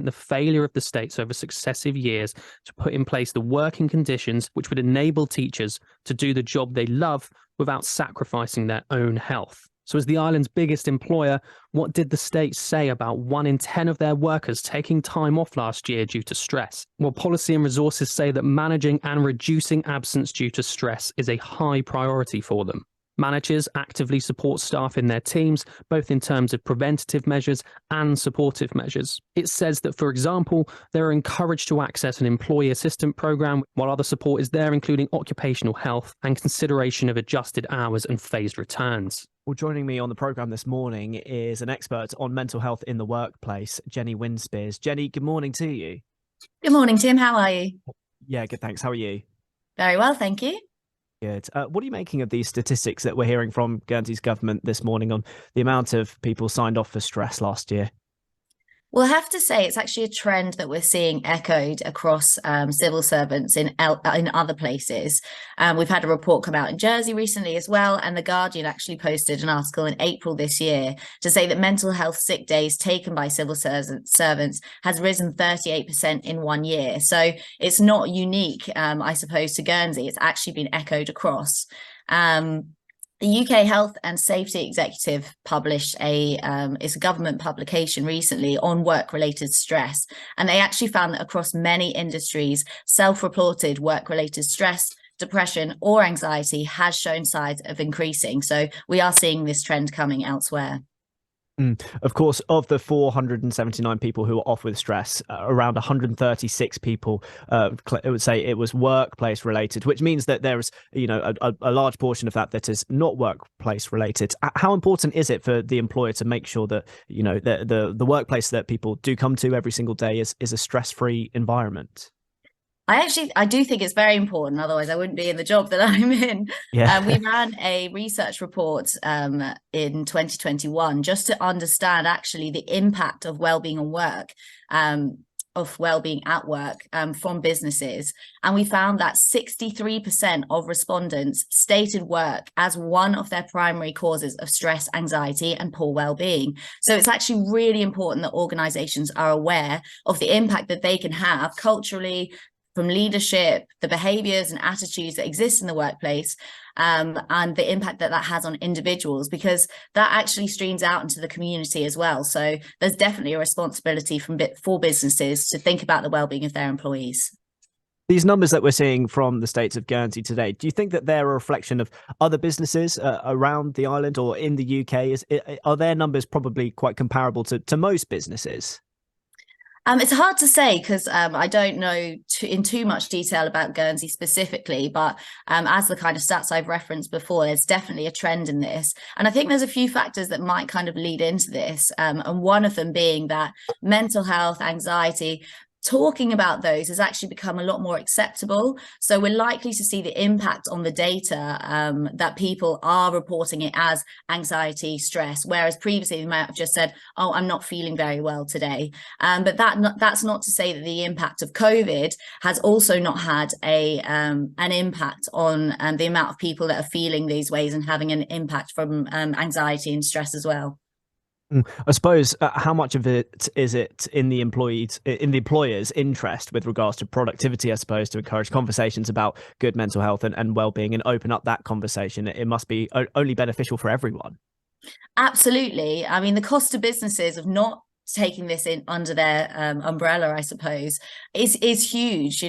the failure of the states over successive years to put in place the working conditions which would enable teachers to do the job they love without sacrificing their own health. So as the island's biggest employer, what did the state say about 1 in 10 of their workers taking time off last year due to stress? Well, policy and resources say that managing and reducing absence due to stress is a high priority for them. Managers actively support staff in their teams, both in terms of preventative measures and supportive measures. It says that, for example, they're encouraged to access an employee assistant program, while other support is there, including occupational health and consideration of adjusted hours and phased returns. Well, joining me on the programme this morning is an expert on mental health in the workplace, Jenny Winspear. Jenny, good morning to you. Good morning, Tim. How are you? Yeah, good, thanks. How are you? Very well, thank you. Good. What are you making of these statistics that we're hearing from Guernsey's government this morning on the amount of people signed off for stress last year? Well, I have to say it's actually a trend that we're seeing echoed across civil servants in other places. We've had a report come out in Jersey recently as well, and The Guardian actually posted an article in April this year to say that mental health sick days taken by civil servants has risen 38% in 1 year. So it's not unique, I suppose, to Guernsey. It's actually been echoed across. The UK Health and Safety Executive published it's a government publication recently on work-related stress. And they actually found that across many industries, self-reported work-related stress, depression or anxiety has shown signs of increasing. So we are seeing this trend coming elsewhere. Of course, of the 479 people who were off with stress, around 136 people would say it was workplace related, which means that there's, a large portion of that is not workplace related. How important is it for the employer to make sure that, the workplace that people do come to every single day is a stress-free environment? I do think it's very important. Otherwise, I wouldn't be in the job that I'm in. Yeah. We ran a research report in 2021 just to understand actually the impact of wellbeing on work, of wellbeing at work from businesses. And we found that 63% of respondents stated work as one of their primary causes of stress, anxiety, and poor wellbeing. So it's actually really important that organizations are aware of the impact that they can have culturally, from leadership, the behaviors and attitudes that exist in the workplace, and the impact that has on individuals, because that actually streams out into the community as well. So there's definitely a responsibility for businesses to think about the well-being of their employees. These numbers that we're seeing from the states of Guernsey today, do you think that they're a reflection of other businesses around the island or in the UK? Are their numbers probably quite comparable to most businesses? It's hard to say because I don't know in too much detail about Guernsey specifically, but as the kind of stats I've referenced before, there's definitely a trend in this. And I think there's a few factors that might kind of lead into this. And one of them being that mental health, anxiety, talking about those has actually become a lot more acceptable. So we're likely to see the impact on the data that people are reporting it as anxiety, stress, whereas previously they might have just said, oh, I'm not feeling very well today. But that's not to say that the impact of COVID has also not had an impact on the amount of people that are feeling these ways and having an impact from anxiety and stress as well. I suppose how much of it is it in the employer's interest with regards to productivity, I suppose, to encourage conversations about good mental health and well-being and open up that conversation? It must be only beneficial for everyone. Absolutely. I mean, the cost to businesses of not taking this in under their umbrella, I suppose, is huge.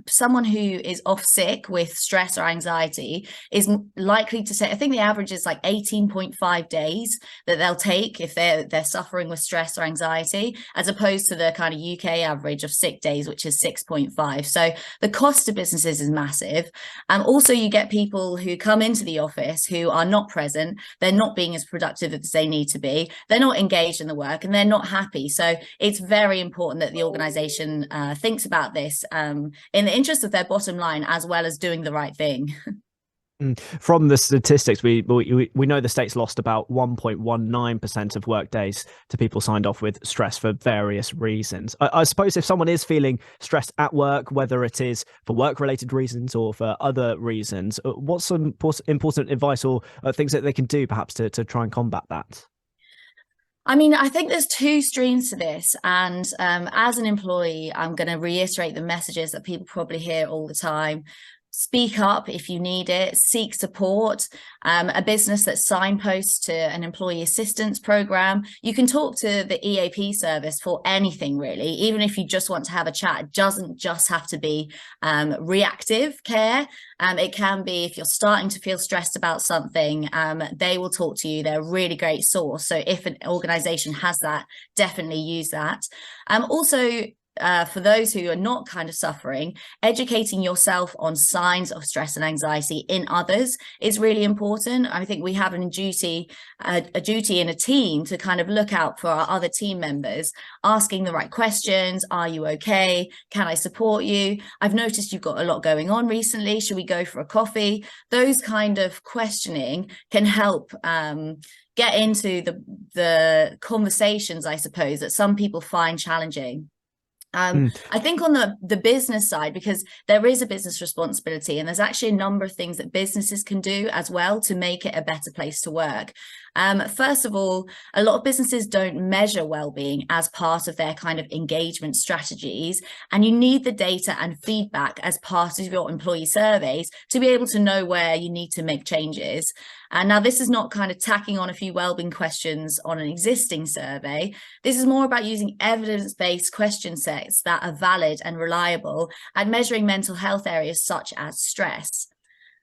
Someone who is off sick with stress or anxiety is likely to say, I think the average is like 18.5 days that they'll take if they're suffering with stress or anxiety, as opposed to the kind of UK average of sick days, which is 6.5. So the cost to businesses is massive. And also you get people who come into the office who are not present, they're not being as productive as they need to be, they're not engaged in the work, and they're not happy. So it's very important that the organization thinks about this in the interest of their bottom line, as well as doing the right thing. From the statistics, we know the state's lost about 1.19% of work days to people signed off with stress for various reasons. I suppose if someone is feeling stressed at work, whether it is for work-related reasons or for other reasons, what's some important advice or things that they can do perhaps to try and combat that? I mean, I think there's two streams to this. And as an employee, I'm going to reiterate the messages that people probably hear all the time. Speak up if you need it, seek support. A business that signposts to an employee assistance program. You can talk to the EAP service for anything, really. Even if you just want to have a chat, it doesn't just have to be reactive care. It can be if you're starting to feel stressed about something, they will talk to you. They're a really great source. So if an organization has that, definitely use that. Also, for those who are not kind of suffering, educating yourself on signs of stress and anxiety in others is really important. I think we have a duty in a team to kind of look out for our other team members, asking the right questions. Are you okay? Can I support you? I've noticed you've got a lot going on recently. Should we go for a coffee? Those kind of questioning can help get into the conversations, I suppose, that some people find challenging. I think on the business side, because there is a business responsibility, and there's actually a number of things that businesses can do as well to make it a better place to work. First of all, a lot of businesses don't measure well-being as part of their kind of engagement strategies, and you need the data and feedback as part of your employee surveys to be able to know where you need to make changes. And now this is not kind of tacking on a few wellbeing questions on an existing survey. This is more about using evidence-based question sets that are valid and reliable and measuring mental health areas such as stress.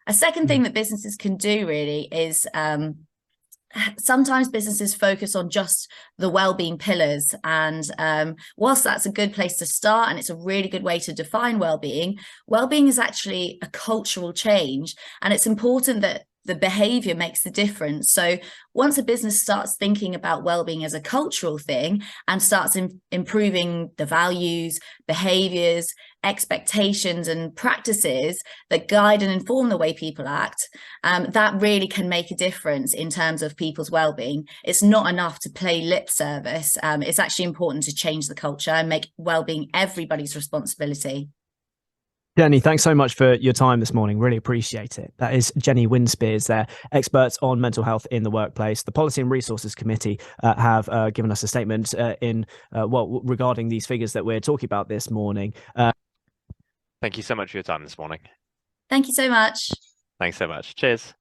A second thing that businesses can do really is sometimes businesses focus on just the well-being pillars, and whilst that's a good place to start and it's a really good way to define well-being is actually a cultural change, and it's important that the behavior makes the difference. So once a business starts thinking about well-being as a cultural thing and starts improving the values, behaviors, expectations and practices that guide and inform the way people act, that really can make a difference in terms of people's well-being. It's not enough to play lip service. It's actually important to change the culture and make well-being everybody's responsibility. Jenny, thanks so much for your time this morning. Really appreciate it. That is Jenny Winspear, there, experts on mental health in the workplace. The Policy and Resources Committee have given us a statement regarding these figures that we're talking about this morning. Thank you so much for your time this morning. Thank you so much. Thanks so much. Cheers.